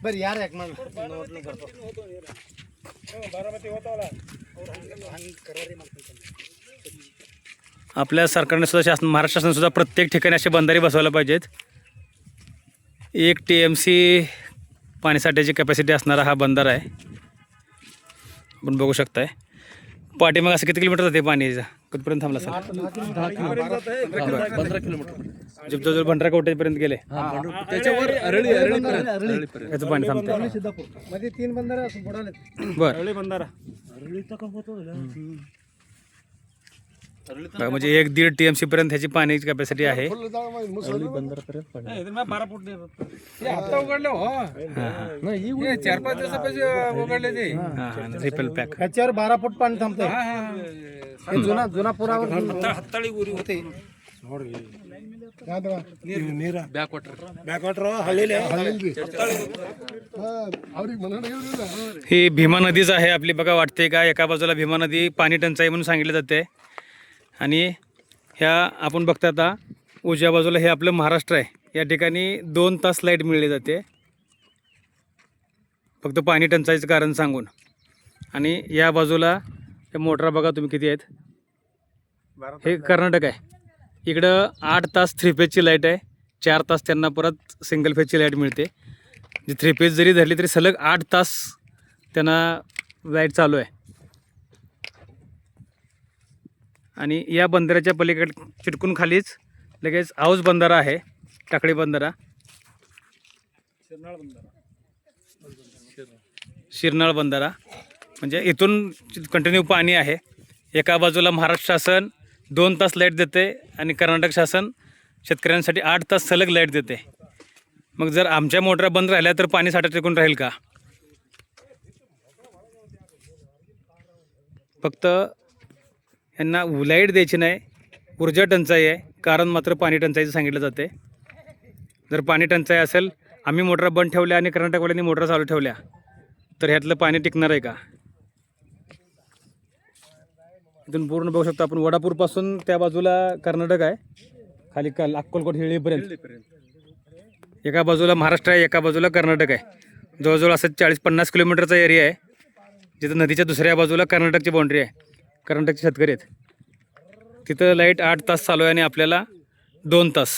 बरं यार एक मन नोट करतो आपल्या सरकारने सुद्धा महाराष्ट्र शासन सुद्धा प्रत्येक ठिकाणी असे बंधारे बसवायला पाहिजेत. 1 TMC पाणीसाठ्याची कॅपॅसिटी असणारा हा बंधारा आहे. आपण बघू शकताय पाठीमाग असं किती किलोमीटर जाते पाणी कुठपर्यंत थांबला सर? 15 किलोमीटर जवळजवळ भंडारा कोटेपर्यंत गेले. त्याच्यावर याचं पाणी थांबतं मध्ये 3 बंधारे असं बुडाले. बरं म्हणजे 1-1.5 TMC पर्यंत ह्याची पाण्याची कॅपॅसिटी आहे. रिपेल पॅक ह्याच्यावर 12 फूट पाणी थांबतंय. जुना पुरावर हाताळी उरी होते. ही भीमा नदीच आहे आपली बघा. वाटते का एका बाजूला भीमा नदी पाणी टंचाई म्हणून सांगितलं जाते आणि ह्या आपण बघता आता उजव्या बाजूला हे आपलं महाराष्ट्र आहे. या ठिकाणी 2 तास लाईट मिळली जाते फक्त पाणी टंचाईचं कारण सांगून. आणि या बाजूला हे मोटरा बघा तुम्ही किती आहेत. हे कर्नाटक आहे. इकडं 8 तास 3 फेजची लाईट आहे. 4 तास त्यांना परत सिंगल फेजची लाईट मिळते. जी 3 फेज जरी धरली तरी सलग 8 तास त्यांना लाईट चालू आहे. आणि या बंधाऱ्याच्या पलीकडे चिटकून खालीच लगेच औज बंधारा आहे. टाकळी बंधारा, शिरनाळ बंधारा. म्हणजे इथून कंटिन्यू पाणी आहे. एका बाजूला महाराष्ट्र शासन 2 तास लाईट देते आणि कर्नाटक शासन शेतकऱ्यांसाठी 8 तास सलग लाईट देते. मग जर आमच्या मोटरा बंद राहिल्या तर पाणी साठा टिकून राहील का? फक्त यांना लाईट द्यायची नाही, ऊर्जा टंचाई आहे, कारण मात्र पाणी टंचाईचं सांगितलं जाते. जर पाणी टंचाई असेल, आम्ही मोटरा बंद ठेवल्या आणि कर्नाटकवाल्यांनी मोटरा चालू ठेवल्या तर ह्यातलं पाणी टिकणार आहे का? इथून पूर्ण बघू शकतो आपण वडापूरपासून त्या बाजूला कर्नाटक आहे, खाली अक्कलकोट हिळीपर्यंत. एका बाजूला महाराष्ट्र आहे, एका बाजूला कर्नाटक आहे. जवळजवळ असं 40-50 किलोमीटरचा एरिया आहे जिथं नदीच्या दुसऱ्या बाजूला कर्नाटकची बाउंड्री आहे. कर्नाटकचे शेतकरी आहेत. तिथं लाईट 8 तास चालू आहे आणि आपल्याला 2 तास.